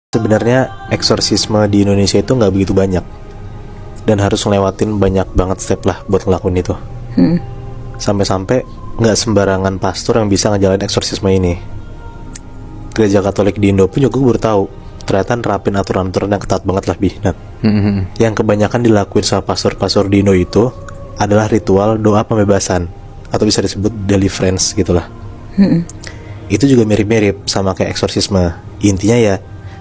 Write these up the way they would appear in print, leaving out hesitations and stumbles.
Sebenarnya eksorsisme di Indonesia itu nggak begitu banyak dan harus ngelewatin banyak banget step lah buat ngelakuin itu. Sampai-sampai nggak sembarangan pastor yang bisa ngejalanin eksorsisme ini. Gereja Katolik di Indo pun juga gue baru tahu ternyata nerapin aturan-aturan yang ketat banget lah Nah, yang kebanyakan dilakuin sama pastor-pastor di Indo itu adalah ritual doa pembebasan atau bisa disebut deliverance gitulah. Itu juga mirip-mirip sama kayak eksorsisme. Intinya ya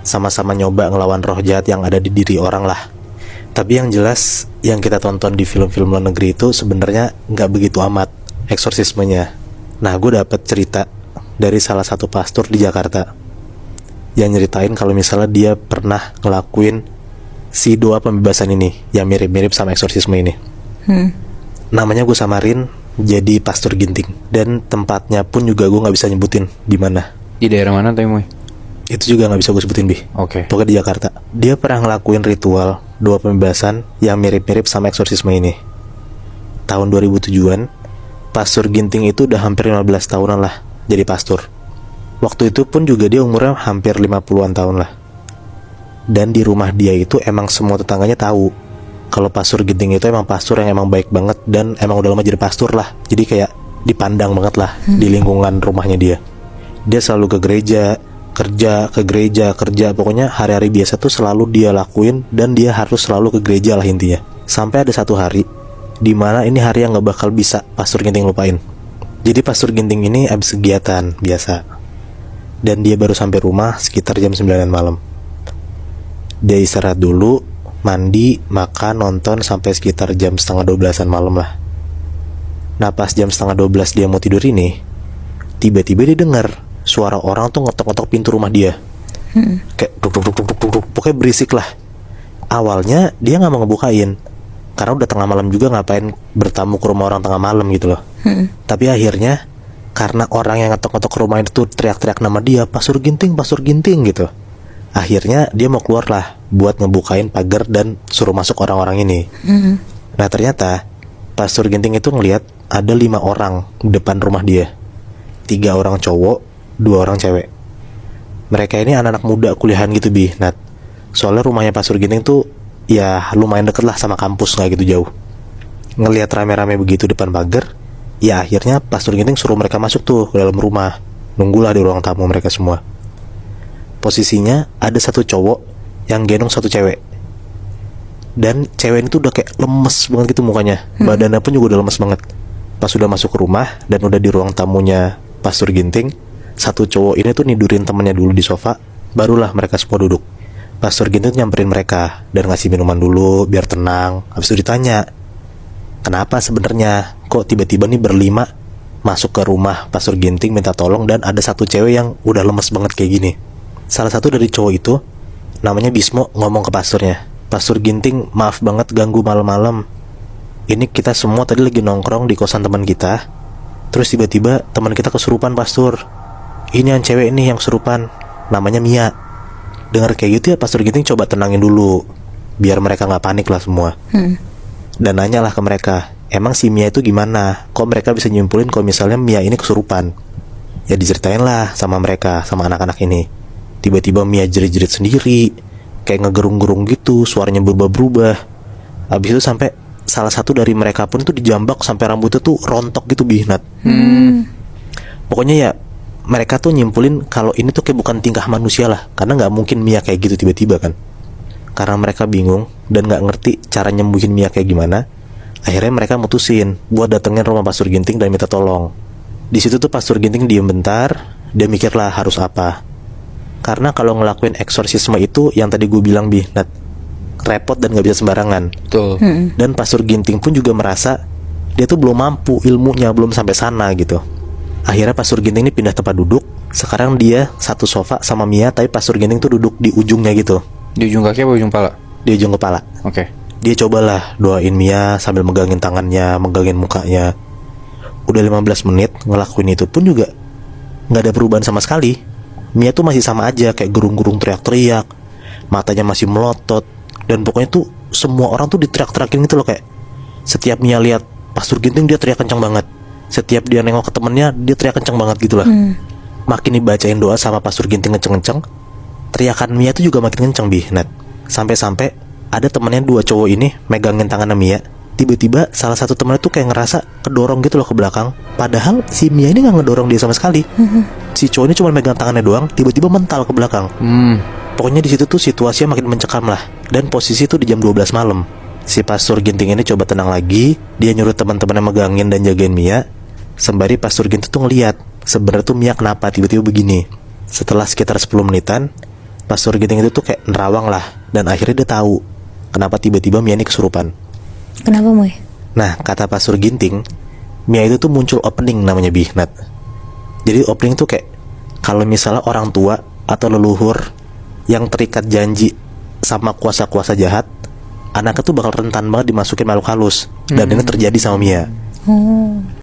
sama-sama nyoba ngelawan roh jahat yang ada di diri orang lah. Tapi yang jelas yang kita tonton di film-film luar negeri itu sebenarnya nggak begitu amat eksorsismenya. Nah, gue dapet cerita dari salah satu pastor di Jakarta yang nyeritain kalau misalnya dia pernah ngelakuin si doa pembebasan ini yang mirip-mirip sama eksorsisme ini. Namanya gue samarin jadi Pastor Ginting, dan tempatnya pun juga gue nggak bisa nyebutin di mana. Di daerah mana tuh, Moy? Itu juga nggak bisa gue sebutin, Bi. Oke. Pokoknya di Jakarta. Dia pernah ngelakuin ritual doa pembebasan yang mirip-mirip sama eksorsisme ini. Tahun 2007-an, Pastor Ginting itu udah hampir 15 tahunan lah jadi pastor. Waktu itu pun juga dia umurnya hampir 50-an tahun lah. Dan di rumah dia itu emang semua tetangganya tahu kalau Pastor Ginting itu emang pastor yang emang baik banget dan emang udah lama jadi pastor lah. Jadi kayak dipandang banget lah di lingkungan rumahnya dia. Dia selalu ke gereja, kerja, pokoknya hari-hari biasa tuh selalu dia lakuin dan dia harus selalu ke gereja lah intinya. Sampai ada satu hari di mana ini hari yang gak bakal bisa Pastor Ginting lupain. Jadi Pastor Ginting ini abis kegiatan biasa dan dia baru sampai rumah sekitar jam 9 malam. Dia istirahat dulu, mandi, makan, nonton sampai sekitar jam setengah 12-an malam lah. Nah, pas jam setengah 12 dia mau tidur ini, tiba-tiba dia dengar suara orang tuh ngetok-ngetok pintu rumah dia. Kayak duk, pokoknya berisik lah. Awalnya dia gak mau ngebukain karena udah tengah malam juga, ngapain bertamu ke rumah orang tengah malam gitu loh. Tapi akhirnya karena orang yang ngetok-ngetok ke rumah itu teriak-teriak nama dia, Pastor Ginting gitu. Akhirnya dia mau keluar lah buat ngebukain pagar dan suruh masuk orang-orang ini. Nah, ternyata Pastor Ginting itu ngelihat ada 5 orang di depan rumah dia. 3 orang cowok, 2 orang cewek. Mereka ini anak-anak muda kuliahan gitu, Bi. Nah, soalnya rumahnya Pastor Ginting tuh ya lumayan deket lah sama kampus, gak gitu jauh. Ngelihat rame-rame begitu depan pagar, ya akhirnya Pastor Ginting suruh mereka masuk tuh ke dalam rumah. Nunggulah di ruang tamu mereka semua. Posisinya ada satu cowok yang gendong satu cewek. Dan cewek ini tuh udah kayak lemes banget gitu mukanya. Badannya pun juga udah lemes banget. Pas udah masuk ke rumah dan udah di ruang tamunya Pastor Ginting, satu cowok ini tuh nidurin temennya dulu di sofa, barulah mereka semua duduk. Pastor Ginting nyamperin mereka dan ngasih minuman dulu biar tenang. Habis itu ditanya, kenapa sebenarnya kok tiba-tiba nih berlima masuk ke rumah Pastor Ginting minta tolong dan ada satu cewek yang udah lemes banget kayak gini. Salah satu dari cowok itu namanya Bismo ngomong ke pastornya, Pastor Ginting, maaf banget ganggu malam-malam. Ini kita semua tadi lagi nongkrong di kosan teman kita, terus tiba-tiba teman kita kesurupan, Pastor. Ini yang cewek ini yang kesurupan, namanya Mia. Dengar kayak gitu ya Pastor Ginting coba tenangin dulu biar mereka gak panik lah semua. Dan nanyalah ke mereka, emang si Mia itu gimana? Kok mereka bisa nyimpulin kalau misalnya Mia ini kesurupan? Ya diceritain lah sama mereka, sama anak-anak ini. Tiba-tiba Mia jerit-jerit sendiri, kayak ngegerung-gerung gitu, suaranya berubah-berubah. Habis itu sampai salah satu dari mereka pun itu dijambak sampai rambutnya tuh rontok gitu, Bihnat. Pokoknya ya mereka tuh nyimpulin kalau ini tuh kayak bukan tingkah manusia lah, karena nggak mungkin Mia kayak gitu tiba-tiba kan. Karena mereka bingung dan nggak ngerti cara nyembuhin Mia kayak gimana, akhirnya mereka mutusin buat datengin rumah Pastor Ginting dan minta tolong. Di situ tuh Pastor Ginting diem bentar, dia mikirlah harus apa. Karena kalau ngelakuin eksorsisme itu yang tadi gue bilang, Bihnat, repot dan gak bisa sembarangan. Betul. Dan Pastor Ginting pun juga merasa dia tuh belum mampu, ilmunya belum sampai sana gitu. Akhirnya Pastor Ginting ini pindah tempat duduk. Sekarang dia satu sofa sama Mia, tapi Pastor Ginting tuh duduk di ujungnya gitu. Di ujung kaki apa ujung pala? Di ujung kepala. Oke. Dia cobalah doain Mia sambil megangin tangannya, megangin mukanya. Udah 15 menit ngelakuin itu pun juga gak ada perubahan sama sekali. Mia tuh masih sama aja, kayak gerung-gerung teriak-teriak, matanya masih melotot. Dan pokoknya tuh semua orang tuh diteriak-teriakin gitu loh. Kayak setiap Mia lihat Pastor Ginting dia teriak kencang banget, setiap dia nengok ke temennya dia teriak kencang banget gitu lah. Makin dibacain doa sama Pastor Ginting kenceng-kenceng, teriakan Mia tuh juga makin kenceng Nat. Sampai-sampai ada temennya dua cowok ini megangin tangannya Mia. Tiba-tiba salah satu temennya tuh kayak ngerasa kedorong gitu loh ke belakang. Padahal si Mia ini gak ngedorong dia sama sekali. Si cowok ini cuma megang tangannya doang, tiba-tiba mental ke belakang. Pokoknya di situ tuh situasinya makin mencekam lah. Dan posisi tuh di jam 12 malam. Si Pastor Ginting ini coba tenang lagi. Dia nyuruh teman-temannya megangin dan jagain Mia. Sembari Pastor Ginting tuh ngeliat sebenarnya tuh Mia kenapa tiba-tiba begini. Setelah sekitar 10 menitan, Pastor Ginting itu tuh kayak nerawang lah. Dan akhirnya dia tahu kenapa tiba-tiba Mia ini kesurupan. Kenapa, Moy? Nah, kata Pastor Ginting, Mia itu tuh muncul opening namanya Nat. Jadi opening tuh kayak kalau misalnya orang tua atau leluhur yang terikat janji sama kuasa-kuasa jahat, anaknya tuh bakal rentan banget dimasukin makhluk halus. Dan ini terjadi sama Mia.